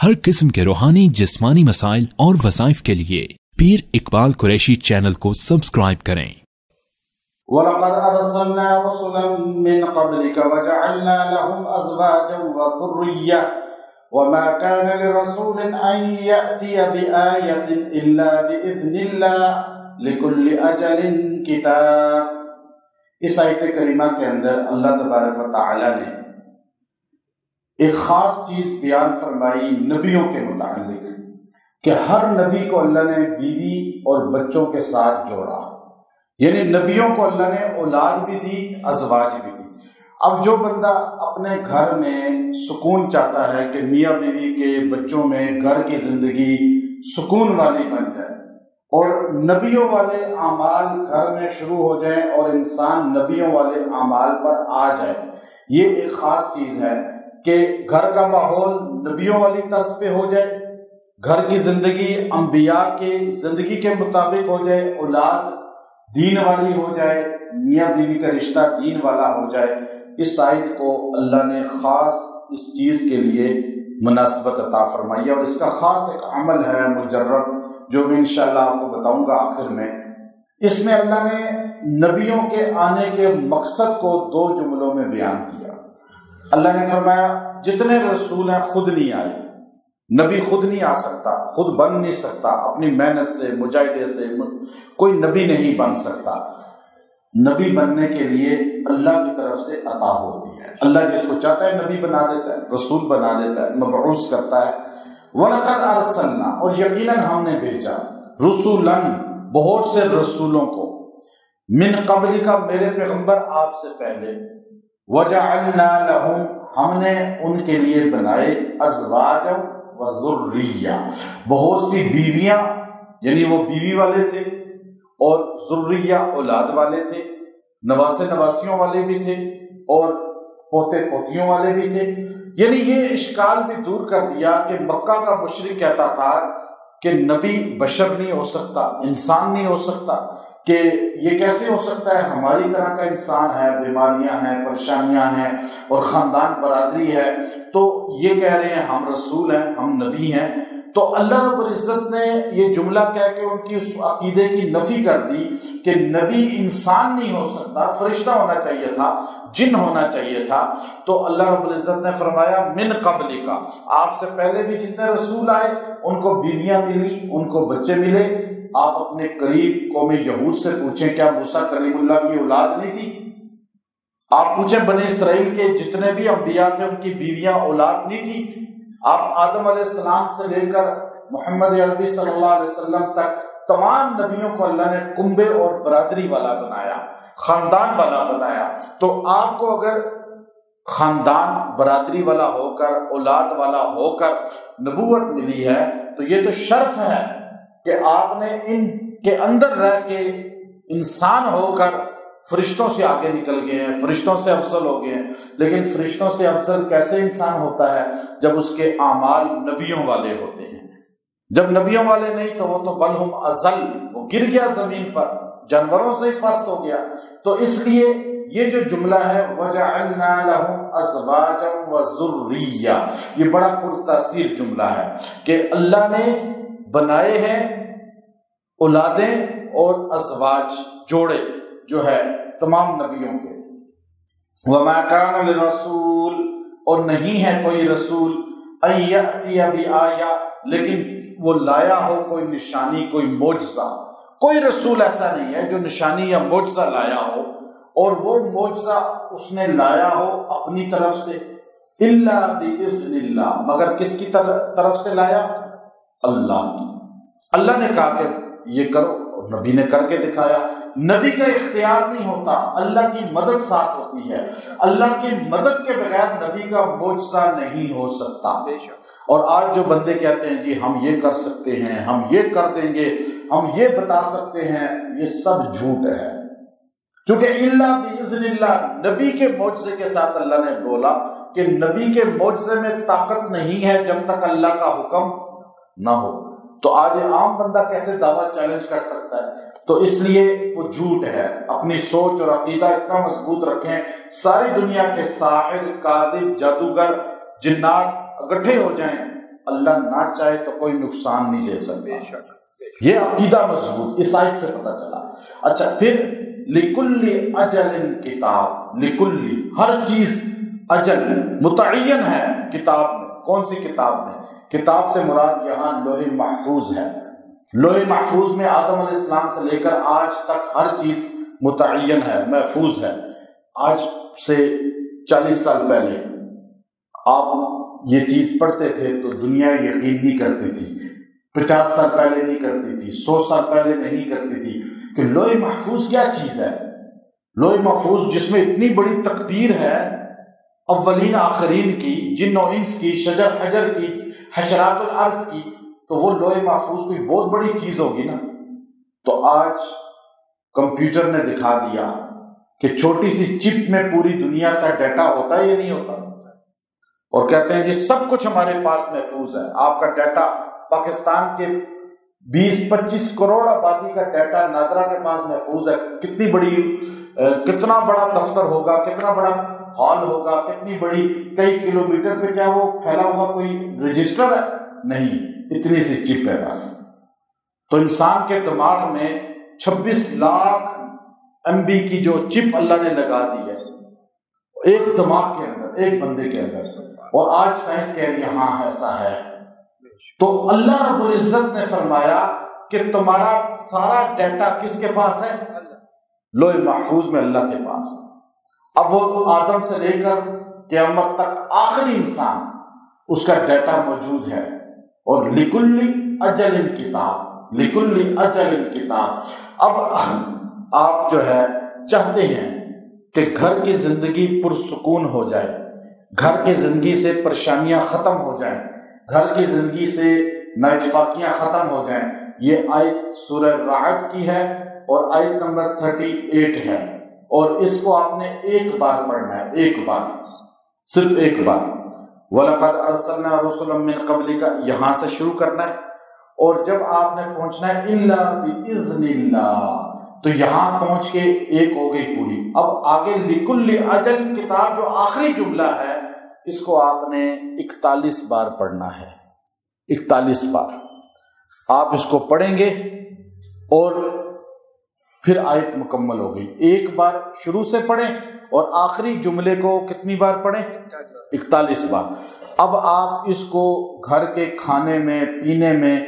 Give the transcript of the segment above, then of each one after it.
ہر قسم کے روحانی جسمانی مسائل اور وظائف کے لیے پیر اقبال قریشی چینل کو سبسکرائب کریں۔ وَلَقَدْ أَرْسَلْنَا رُسُلًا مِّن قَبْلِكَ وَجَعَلْنَا لَهُمْ أَزْوَاجًا وَذُرِّيَّةً وَمَا كَانَ لِرَسُولٍ أَن يَأْتِيَ بِآيَةٍ إِلَّا بِإِذْنِ اللَّهِ لِكُلِّ أَجَلٍ كِتَابٌ۔ اس آیت کریمہ کے اندر اللہ تبارک و تعالی نے ایک خاص چیز بیان فرمائی نبیوں کے متعلق کہ ہر نبی کو اللہ نے بیوی اور بچوں کے ساتھ جوڑا، یعنی نبیوں کو اللہ نے اولاد بھی دی، ازواج بھی دی۔ اب جو بندہ اپنے گھر میں سکون چاہتا ہے کہ میاں بیوی کے بچوں میں گھر کی زندگی سکون والی بن جائے اور نبیوں والے اعمال گھر میں شروع ہو جائیں اور انسان نبیوں والے اعمال پر آ جائے، یہ ایک خاص چیز ہے کہ گھر کا ماحول نبیوں والی طرز پہ ہو جائے، گھر کی زندگی انبیاء کے زندگی کے مطابق ہو جائے، اولاد دین والی ہو جائے، میاں بیوی کا رشتہ دین والا ہو جائے۔ اس آیت کو اللہ نے خاص اس چیز کے لیے مناسبت عطا فرمائی ہے اور اس کا خاص ایک عمل ہے مجرب، جو میں انشاءاللہ آپ کو بتاؤں گا آخر میں۔ اس میں اللہ نے نبیوں کے آنے کے مقصد کو دو جملوں میں بیان کیا۔ اللہ نے فرمایا جتنے رسول ہیں خود نہیں آئے، نبی خود نہیں آ سکتا، خود بن نہیں سکتا، اپنی محنت سے مجاہدے سے کوئی نبی نہیں بن سکتا۔ نبی بننے کے لیے اللہ کی طرف سے عطا ہوتی ہے، اللہ جس کو چاہتا ہے نبی بنا دیتا ہے، رسول بنا دیتا ہے، مبعوث کرتا ہے۔ وَلَقَدْ أَرْسَلْنَا، اور یقیناً ہم نے بھیجا، رسولاً، بہت سے رسولوں کو، من قبل کا، میرے پیغمبر آپ سے پہلے، وَجَعَلْنَا لَهُمْ، ہم نے ان کے لیے بنائے، ازواجا وذریہ، بہت سی بیویاں، یعنی وہ بیوی والے تھے، اور ذریہ اولاد والے تھے، نواسے نواسیوں والے بھی تھے اور پوتے پوتیوں والے بھی تھے۔ یعنی یہ اشکال بھی دور کر دیا کہ مکہ کا مشرک کہتا تھا کہ نبی بشر نہیں ہو سکتا، انسان نہیں ہو سکتا، کہ یہ کیسے ہو سکتا ہے، ہماری طرح کا انسان ہے، بیماریاں ہیں، پریشانیاں ہیں اور خاندان برادری ہے، تو یہ کہہ رہے ہیں ہم رسول ہیں، ہم نبی ہیں۔ تو اللہ رب العزت نے یہ جملہ کہہ کے ان کی اس عقیدے کی نفی کر دی کہ نبی انسان نہیں ہو سکتا، فرشتہ ہونا چاہیے تھا، جن ہونا چاہیے تھا۔ تو اللہ رب العزت نے فرمایا من قبل کا، آپ سے پہلے بھی جتنے رسول آئے ان کو بیویاں ملی، ان کو بچے ملے۔ آپ اپنے قریب قوم یہود سے پوچھیں کیا موسیٰ کلیم اللہ کی اولاد نہیں تھی؟ آپ پوچھیں بنی اسرائیل کے جتنے بھی انبیاء تھے ان کی بیویاں اولاد نہیں تھی؟ آپ آدم علیہ السلام سے لے کر محمد عربی صلی اللہ علیہ وسلم تک تمام نبیوں کو اللہ نے کنبے اور برادری والا بنایا، خاندان والا بنایا۔ تو آپ کو اگر خاندان برادری والا ہو کر، اولاد والا ہو کر نبوت ملی ہے تو یہ تو شرف ہے کہ آپ نے ان کے اندر رہ کے انسان ہو کر فرشتوں سے آگے نکل گئے ہیں، فرشتوں سے افضل ہو گئے ہیں۔ لیکن فرشتوں سے افضل کیسے انسان ہوتا ہے؟ جب اس کے اعمال نبیوں والے ہوتے ہیں۔ جب نبیوں والے نہیں تو وہ تو بل ہم اضل، وہ گر گیا زمین پر، جانوروں سے ہی پست ہو گیا۔ تو اس لیے یہ جو جملہ ہے وَجَعَلْنَا لَهُمْ أَزْوَاجًا وَذُرِّيَّةً، یہ بڑا پرتاثیر جملہ ہے کہ اللہ نے بنائے ہیں اولادیں اور ازواج، جوڑے جو ہے تمام نبیوں کے۔ وَمَا كَانَ لِرَسُولٍ، اور نہیں ہے کوئی رسول، أَن يَأْتِيَ بِآيَةٍ، لیکن وہ لایا ہو کوئی نشانی، کوئی معجزہ۔ کوئی رسول ایسا نہیں ہے جو نشانی یا معجزہ لایا ہو، اور وہ معجزہ اس نے لایا ہو اپنی طرف سے، إِلَّا بِإِذْنِ اللَّهِ، مگر کس کی طرف سے لایا؟ اللہ کی۔ اللہ نے کہا کہ یہ کرو اور نبی نے کر کے دکھایا۔ نبی کا اختیار نہیں ہوتا، اللہ کی مدد ساتھ ہوتی ہے۔ اللہ کی مدد کے بغیر نبی کا معجزہ نہیں ہو سکتا۔ اور آج جو بندے کہتے ہیں جی ہم یہ کر سکتے ہیں، ہم یہ کر دیں گے، ہم یہ بتا سکتے ہیں، یہ سب جھوٹ ہے۔ چونکہ الا باذن اللہ، نبی کے معجزے کے ساتھ اللہ نے بولا کہ نبی کے معجزے میں طاقت نہیں ہے جب تک اللہ کا حکم نہ ہو۔ تو آج عام بندہ کیسے دعویٰ چیلنج کر سکتا ہے؟ تو اس لیے وہ جھوٹ ہے۔ اپنی سوچ اور عقیدہ اتنا مضبوط رکھیں، ساری دنیا کے ساحر، کاذب، جادوگر، جنات اکٹھے ہو جائیں، اللہ نہ چاہے تو کوئی نقصان نہیں دے سکتا۔ یہ عقیدہ مضبوط اس آیت سے پتہ چلا۔ اچھا، پھر لکل اجل کتاب، لکل ہر چیز اجل متعین ہے کتاب میں۔ کون سی کتاب میں؟ کتاب سے مراد یہاں لوح محفوظ ہے۔ لوح محفوظ میں آدم علیہ السلام سے لے کر آج تک ہر چیز متعین ہے، محفوظ ہے۔ آج سے 40 سال پہلے آپ یہ چیز پڑھتے تھے تو دنیا یقین نہیں کرتی تھی، 50 سال پہلے نہیں کرتی تھی، 100 سال پہلے نہیں کرتی تھی کہ لوح محفوظ کیا چیز ہے۔ لوح محفوظ جس میں اتنی بڑی تقدیر ہے اولین آخرین کی، جن و انس کی، شجر حجر کی، حشرات الارض کی، تو وہ لوح محفوظ کوئی بہت بڑی چیز ہوگی نا۔ تو آج کمپیوٹر نے دکھا دیا کہ چھوٹی سی چپ میں پوری دنیا کا ڈیٹا ہوتا ہے یا نہیں ہوتا، اور کہتے ہیں جی سب کچھ ہمارے پاس محفوظ ہے۔ آپ کا ڈیٹا، پاکستان کے 20-25 کروڑ آبادی کا ڈیٹا نادرا کے پاس محفوظ ہے۔ کتنی بڑی، کتنا بڑا دفتر ہوگا، کتنا بڑا ہال ہوگا، کتنی بڑی، کئی کلومیٹر پہ کیا وہ پھیلا ہوا کوئی رجسٹر ہے؟ نہیں، اتنی سی چپ ہے بس۔ تو انسان کے دماغ میں 26 لاکھ MB کی جو چپ اللہ نے لگا دی ہے ایک دماغ کے اندر، ایک بندے کے اندر، اور آج سائنس کہہ رہی ہے ہاں ایسا ہے۔ تو اللہ رب العزت نے فرمایا کہ تمہارا سارا ڈیٹا کس کے پاس ہے؟ لوح محفوظ میں، اللہ کے پاس۔ اب وہ آدم سے لے کر قیامت تک آخری انسان، اس کا ڈیٹا موجود ہے۔ اور لکل اجل کتاب، لکل اجل کتاب۔ اب آپ جو ہے چاہتے ہیں کہ گھر کی زندگی پرسکون ہو جائے، گھر کی زندگی سے پریشانیاں ختم ہو جائیں، گھر کی زندگی سے نااتفاقیاں ختم ہو جائیں۔ یہ آیت سورہ رعد کی ہے اور آیت نمبر 38 ہے، اور اس کو آپ نے ایک بار پڑھنا ہے، ایک بار، صرف ایک بار۔ وَلَقَدْ أَرْسَلْنَا رُسُلًا مِّن قَبْلِكَ، یہاں سے شروع کرنا ہے، اور جب آپ نے پہنچنا ہے إِلَّا بِإِذْنِ اللَّهِ، تو یہاں پہنچ کے ایک ہو گئی پوری۔ اب آگے لِكُلِّ أَجَلٍ کتاب جو آخری جملہ ہے، اس کو آپ نے 41 بار پڑھنا ہے، 41 بار آپ اس کو پڑھیں گے، اور پھر آیت مکمل ہو گئی۔ ایک بار شروع سے پڑھیں اور آخری جملے کو کتنی بار پڑھیں؟ 41 بار۔ اب آپ اس کو گھر کے کھانے میں، پینے میں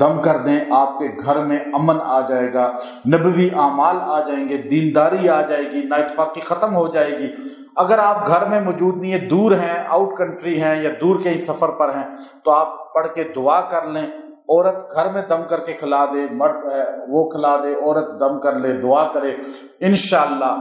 دم کر دیں، آپ کے گھر میں امن آ جائے گا، نبوی اعمال آ جائیں گے، دینداری آ جائے گی، نااتفاقی ختم ہو جائے گی۔ اگر آپ گھر میں موجود نہیں ہیں، دور ہیں، آؤٹ کنٹری ہیں یا دور کہیں سفر پر ہیں، تو آپ پڑھ کے دعا کر لیں۔ عورت گھر میں دم کر کے کھلا دے، مرد ہے وہ کھلا دے، عورت دم کر لے، دعا کرے۔ انشاءاللہ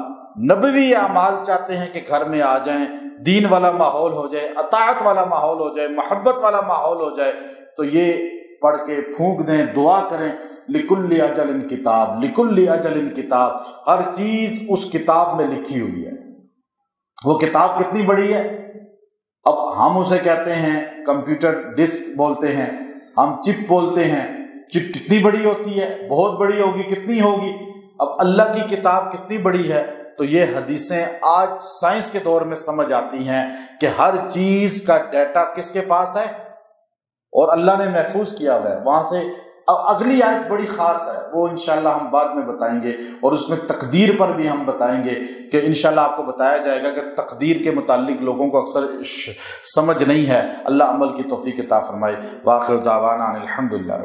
نبوی اعمال چاہتے ہیں کہ گھر میں آ جائیں، دین والا ماحول ہو جائے، اطاعت والا ماحول ہو جائے، محبت والا ماحول ہو جائے، تو یہ پڑھ کے پھونک دیں، دعا کریں۔ لِكُلِّ أَجَلٍ کتاب، لِكُلِّ أَجَلٍ کتاب، ہر چیز اس کتاب میں لکھی ہوئی ہے۔ وہ کتاب کتنی بڑی ہے؟ اب ہم اسے کہتے ہیں کمپیوٹر ڈسک بولتے ہیں، ہم چپ بولتے ہیں۔ چپ کتنی بڑی ہوتی ہے؟ بہت بڑی ہوگی، کتنی ہوگی؟ اب اللہ کی کتاب کتنی بڑی ہے؟ تو یہ حدیثیں آج سائنس کے دور میں سمجھ آتی ہیں کہ ہر چیز کا ڈیٹا کس کے پاس ہے، اور اللہ نے محفوظ کیا ہوا ہے وہاں سے۔ اب اگلی آیت بڑی خاص ہے، وہ انشاءاللہ ہم بعد میں بتائیں گے، اور اس میں تقدیر پر بھی ہم بتائیں گے کہ انشاءاللہ آپ کو بتایا جائے گا کہ تقدیر کے متعلق لوگوں کو اکثر سمجھ نہیں ہے۔ اللہ عمل کی توفیق عطا فرمائے۔ وآخر دعوانا ان الحمدللہ۔